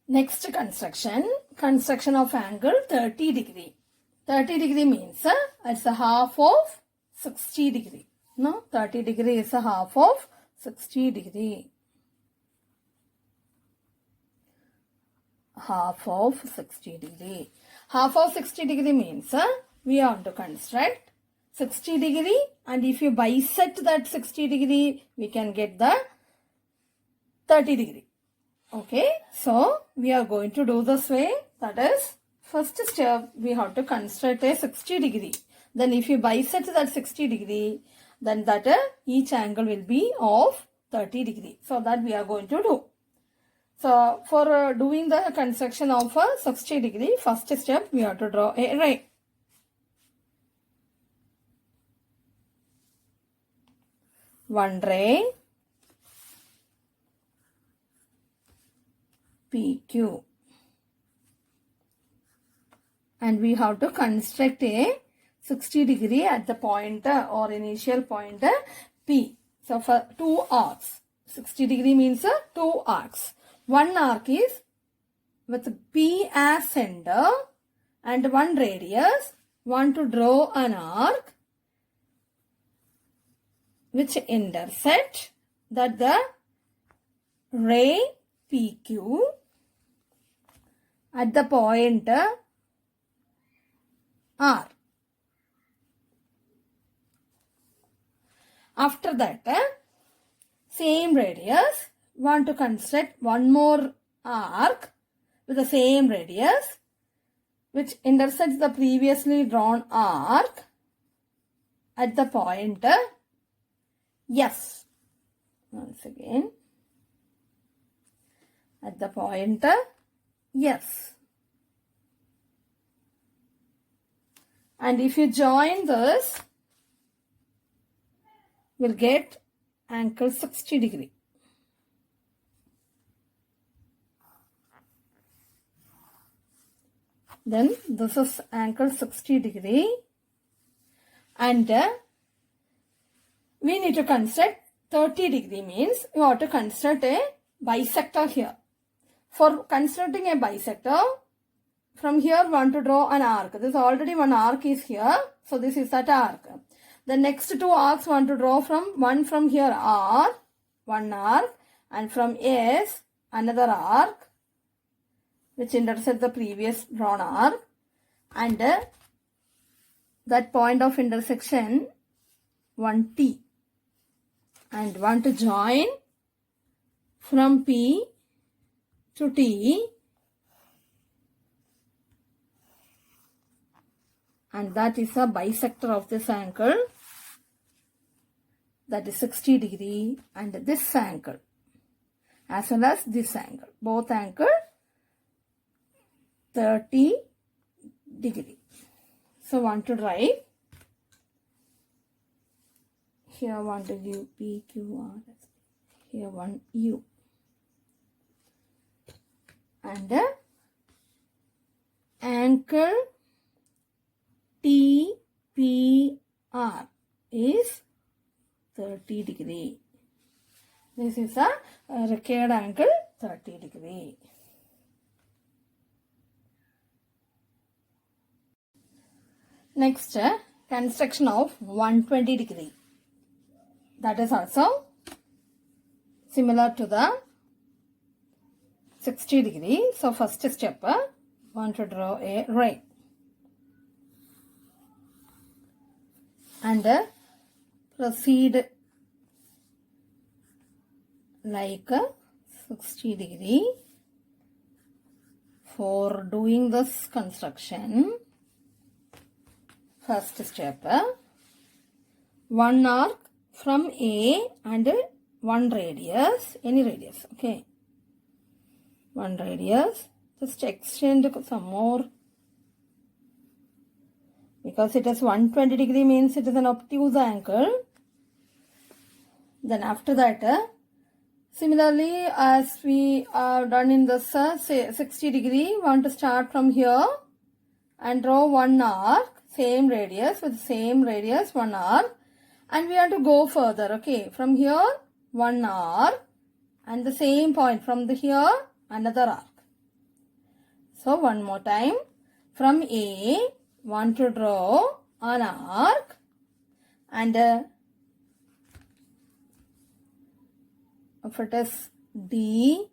Next construction of angle 30 degree. 30 degree means it's a half of 60 degree. No, 30 degree is a half of 60 degree. Half of 60 degree. Half of 60 degree means we have to construct 60 degree, and if you bisect that 60 degree, we can get the 30 degree. Okay, so we are going to do this way. That is, first step, we have to construct a 60 degree. Then if you bisect that 60 degree, then that each angle will be of 30 degree. So that we are going to do. So for doing the construction of a 60 degree, first step, we have to draw a ray. One ray, PQ, and we have to construct a 60 degree at the point or initial point P. So for two arcs, 60 degree means two arcs. One arc is with P as center and one radius. Want to draw an arc which intersect that the ray PQ at the point R. After that, same radius, want to construct one more arc with the same radius which intersects the previously drawn arc at the point S. Once again, at the point S. And if you join this, we'll get angle 60 degree. Then this is angle 60 degree, and we need to construct 30 degree means you have to construct a bisector here. For constructing a bisector, from here want to draw an arc. This already one arc is here, so this is that arc. The next two arcs want to draw from one from here R, one arc, and from S another arc which intersects the previous drawn arc, and that point of intersection one T, and want to join from P to T, and that is a bisector of this angle, that is 60 degree, and this angle as well as this angle, both angle 30 degree. So want to write here, want to give PQR, here one U, and angle TPR is 30 degree. This is a required angle 30 degree. Next, construction of 120 degree. That is also similar to the 60 degree. So first step, want to draw a ray. And proceed like 60 degree. For doing this construction, first step, one arc from A and one radius, any radius, okay, one radius, just extend some more, because it is 120 degree means it is an obtuse angle. Then after that, similarly as we have done in this say 60 degree, want to start from here and draw one arc, same radius with same radius, one arc, and we have to go further, okay, from here one arc, and the same point from the here another arc. So one more time. From A, want to draw an arc, and if it is D,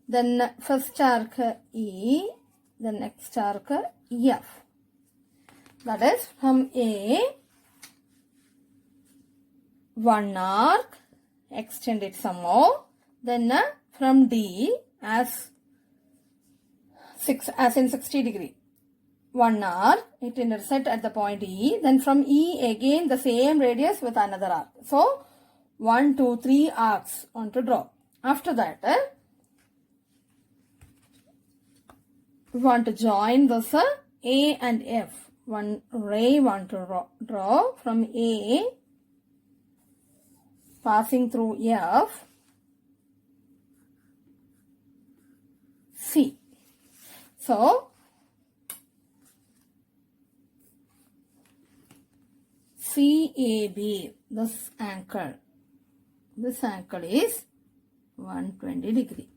then first arc E, the next arc F. That is from A, one arc, extend it some more. Then from D, as in 60 degree, one arc, it intersect at the point E. Then from E again the same radius with another arc. So 1, 2, 3 arcs on to draw. After that, we want to join this A and F. One ray want to draw from A, passing through F, C. So CAB, this angle is 120 degree.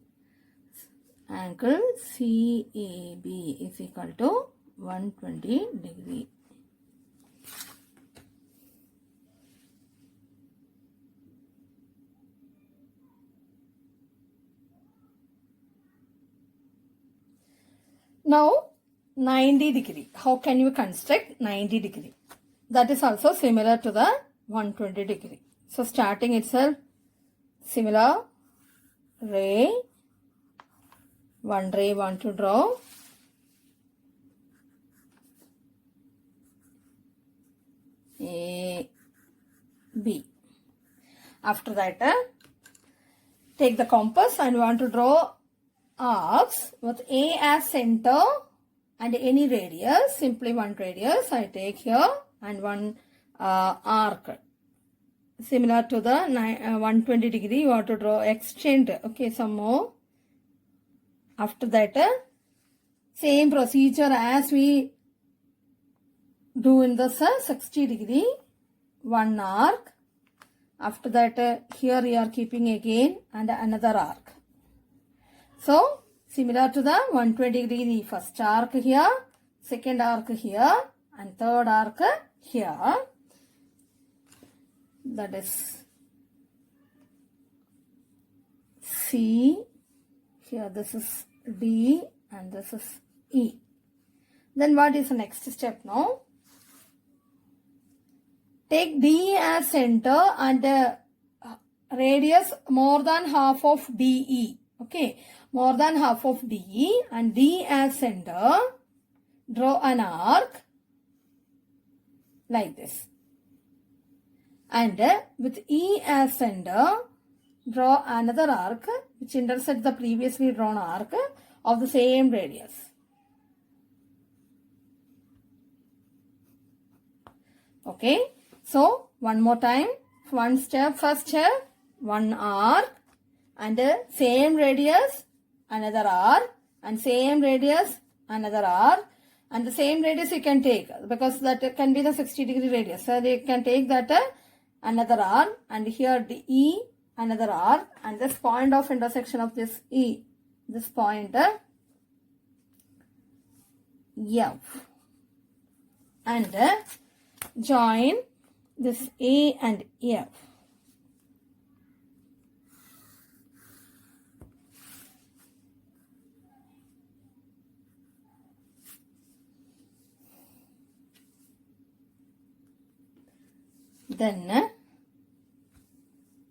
Angle CAB is equal to 120 degree. Now 90 degree. How can you construct 90 degree? That is also similar to the 120 degree. So starting itself, similar ray, one ray want to draw. A, B. After that, take the compass and want to draw arcs with A as center and any radius, simply one radius I take here, and one arc. Similar to the 120 degree, you want to draw extend. Okay, some more. After that, same procedure as we do in the 60 degree, one arc. After that, here you are keeping again and another arc. So similar to the 120 degree, the first arc here, second arc here, and third arc here. That is C. Here this is D and this is E. Then what is the next step now? Take D as center and radius more than half of DE. Okay, more than half of DE and D as center. Draw an arc like this. And with E as center, draw another arc which intersects the previously drawn arc of the same radius. Okay, so one more time, one step, first step, one arc and same radius, another arc, and same radius, another arc, and the same radius you can take because that can be the 60 degree radius. So you can take that another arc, and here the E, another arc, and this point of intersection of this E, this point F, and join this A and F. Then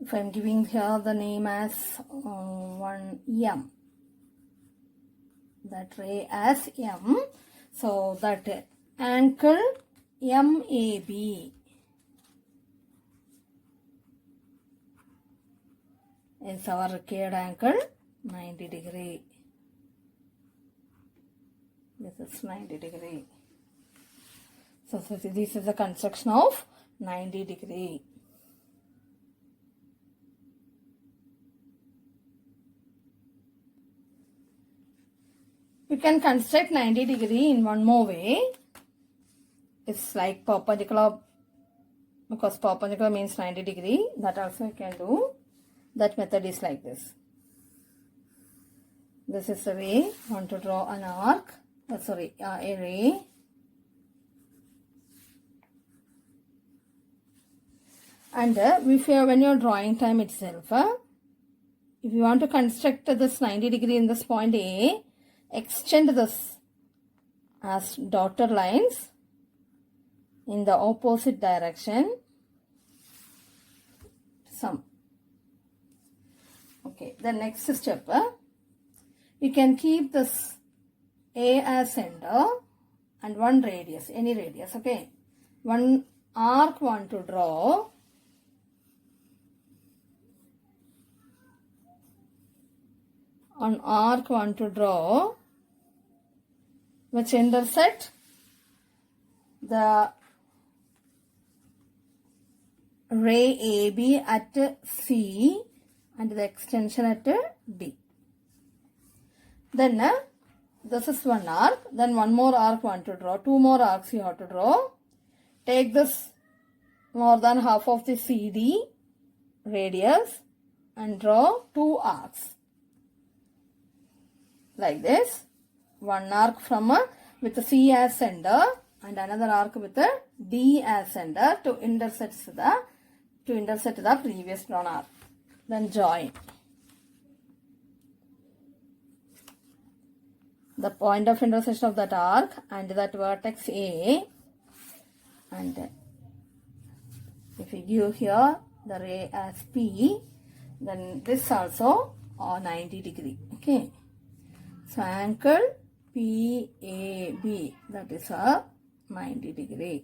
if I am giving here the name as one M, that ray as M, so that angle MAB is our required angle 90 degree. This is 90 degree. So this is the construction of 90 degree. You can construct 90 degree in one more way. It's like perpendicular, because perpendicular means 90 degree. That also you can do. That method is like this. This is the way I want to draw an arc, a ray. And when you're drawing time itself, if you want to construct this 90 degree in this point A, extend this as dotted lines in the opposite direction. Okay, the next step, you can keep this A as center and one radius, any radius, okay. One arc want to draw. An arc want to draw which intersect the ray AB at C and the extension at D. Then this is one arc. Then one more arc want to draw. Two more arcs you have to draw. Take this more than half of the CD radius and draw two arcs. Like this. One arc from with the C as center and another arc with the D as center to intersect the previous drawn arc. Then join. The point of intersection of that arc and that vertex A, and if we give here the ray as P, then this also 90 degree. Okay. So angle PAB, that is a 90 degree.